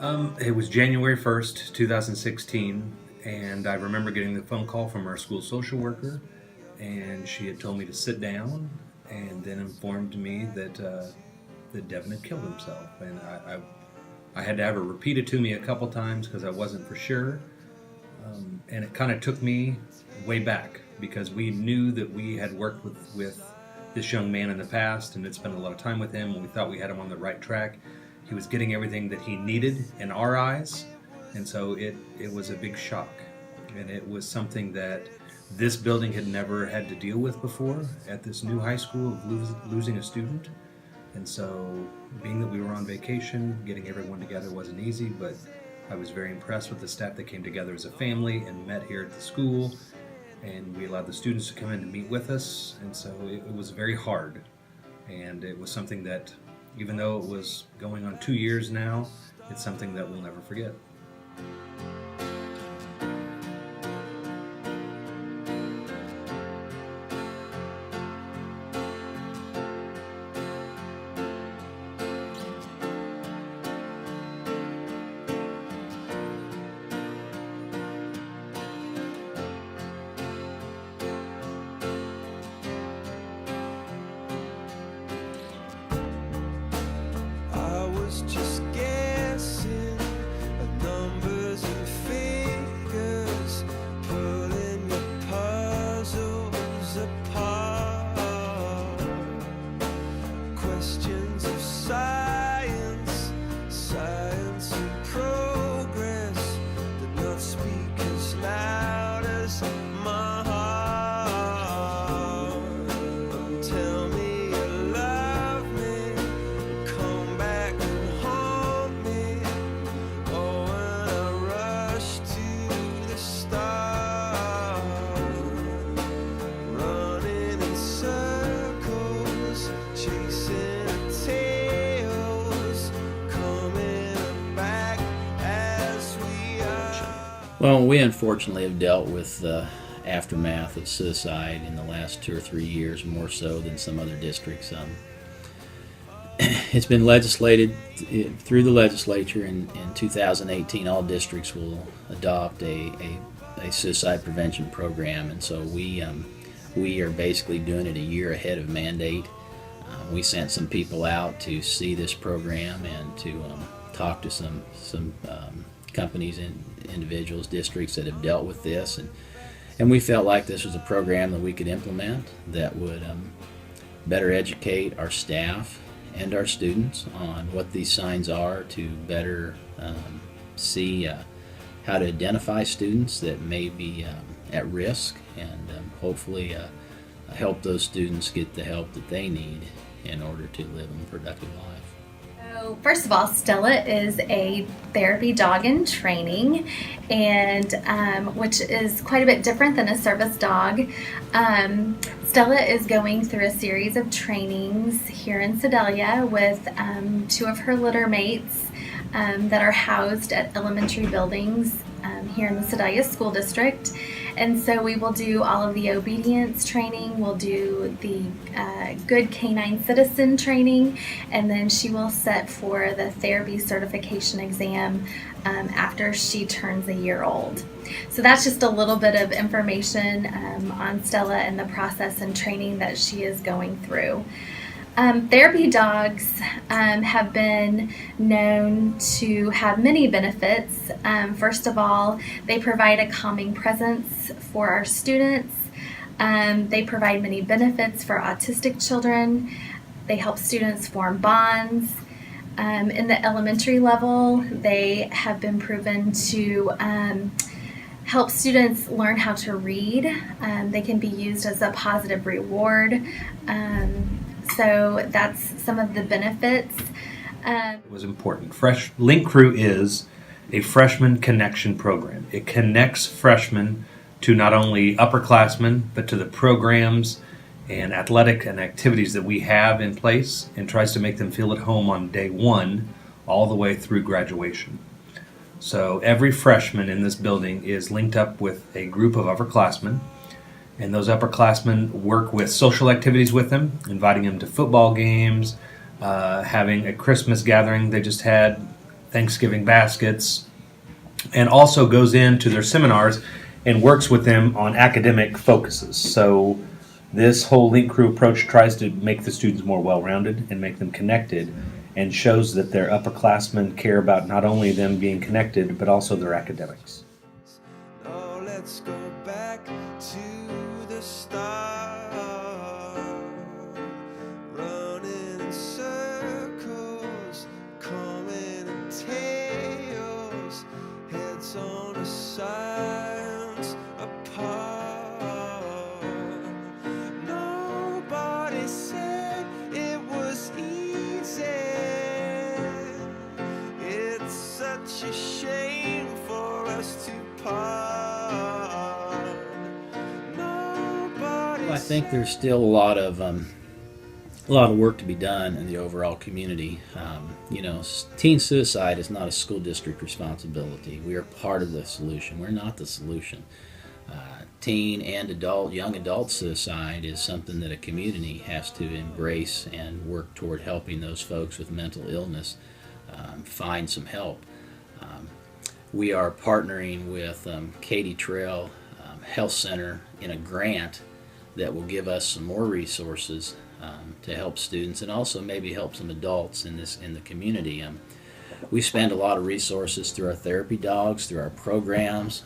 It was January 1st, 2016, and I remember getting the phone call from our school social worker, and she had told me to sit down and then informed me that Devin had killed himself. And I had to have her repeat it to me a couple times because I wasn't for sure. And it kind of took me way back because we knew that we had worked with this young man in the past and had spent a lot of time with him, and we thought we had him on the right track. He was getting everything that he needed in our eyes, and so it was a big shock. And it was something that this building had never had to deal with before at this new high school of losing a student. And so, being that we were on vacation, getting everyone together wasn't easy, but I was very impressed with the staff that came together as a family and met here at the school. And we allowed the students to come in and meet with us. And so it was very hard. And it was something that, even though it was going on 2 years now, it's something that we'll never forget. I was just guessing at numbers and figures, pulling the puzzles apart. Questions of science, science and progress, did not speak as loud as my heart. Tell me you love me, come back and haunt me. Oh, when I rush to the start, running in circles, chasing tails, coming back as we are. Well, we unfortunately have dealt with the aftermath of suicide in the last 2 or 3 years, more so than some other districts. It's been legislated through the legislature in 2018. All districts will adopt a suicide prevention program, and so we are basically doing it a year ahead of mandate. We sent some people out to see this program and to talk to some companies and individuals, districts that have dealt with this, and we felt like this was a program that we could implement that would better educate our staff and our students on what these signs are, to better see how to identify students that may be at risk, and hopefully help those students get the help that they need in order to live a productive life. So first of all, Stella is a therapy dog in training, and which is quite a bit different than a service dog. Stella is going through a series of trainings here in Sedalia with 2 of her litter mates that are housed at elementary buildings here in the Sedalia School District. And so we will do all of the obedience training, we'll do the good canine citizen training, and then she will sit for the therapy certification exam after she turns a year old. So that's just a little bit of information on Stella and the process and training that she is going through. Therapy dogs have been known to have many benefits. First of all, they provide a calming presence for our students. They provide many benefits for autistic children. They help students form bonds. In the elementary level, they have been proven to help students learn how to read. They can be used as a positive reward. So that's some of the benefits. It was important. Link Crew is a freshman connection program. It connects freshmen to not only upperclassmen, but to the programs and athletic and activities that we have in place, and tries to make them feel at home on day one all the way through graduation. So every freshman in this building is linked up with a group of upperclassmen, and those upperclassmen work with social activities with them, inviting them to football games, having a Christmas gathering they just had Thanksgiving baskets, and also goes into their seminars and works with them on academic focuses. So this whole Link Crew approach tries to make the students more well-rounded and make them connected, and shows that their upperclassmen care about not only them being connected, but also their academics. Oh, let's go back to the start. Running in circles, coming in tails, heads on the sides apart. Nobody said it was easy. It's such a shame for us to part. Nobody Well, I think there's still a lot of work to be done in the overall community. Teen suicide is not a school district responsibility. We are part of the solution. We're not the solution. Teen and young adult suicide is something that a community has to embrace and work toward helping those folks with mental illness find some help. We are partnering with Katy Trail Health Center in a grant that will give us some more resources to help students and also maybe help some adults in the community. We spend a lot of resources through our therapy dogs, through our programs.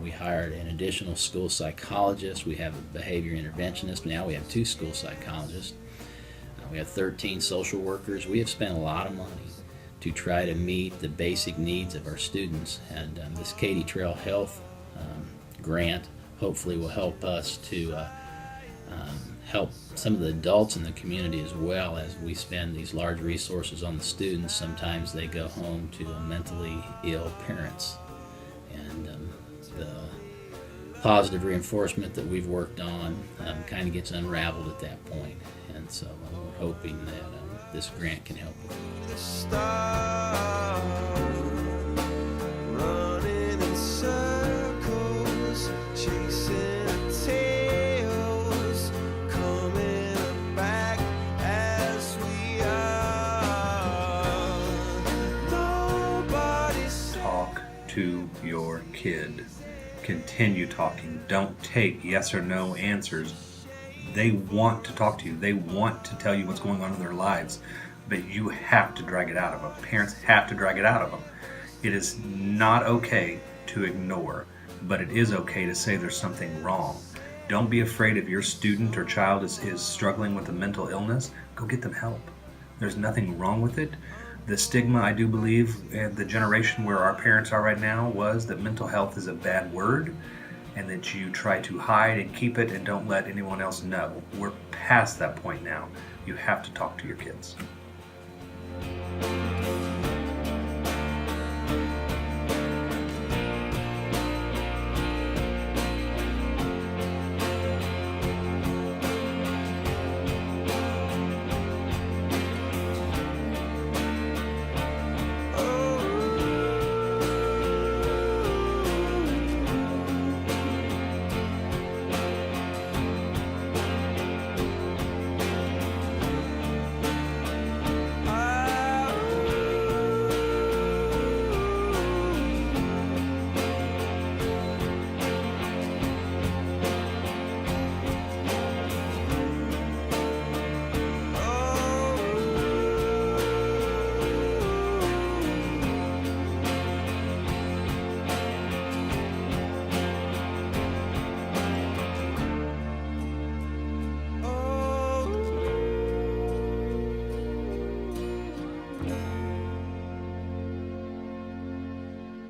We hired an additional school psychologist. We have a behavior interventionist. Now we have 2 school psychologists. We have 13 social workers. We have spent a lot of money to try to meet the basic needs of our students. And this Katy Trail Health grant hopefully will help us to help some of the adults in the community as well. As we spend these large resources on the students, sometimes they go home to mentally ill parents. And the positive reinforcement that we've worked on kind of gets unraveled at that point. And so we're hoping that this grant can help with the start. Running in circles, chasing tails, coming back as we are. Nobody's Talk to your kid. Continue talking. Don't take yes or no answers. They want to talk to you. They want to tell you what's going on in their lives, but you have to drag it out of them. Parents have to drag it out of them. It is not okay to ignore, but it is okay to say there's something wrong. Don't be afraid if your student or child is struggling with a mental illness. Go get them help. There's nothing wrong with it. The stigma, I do believe, in the generation where our parents are right now, was that mental health is a bad word and that you try to hide and keep it and don't let anyone else know. We're past that point now. You have to talk to your kids.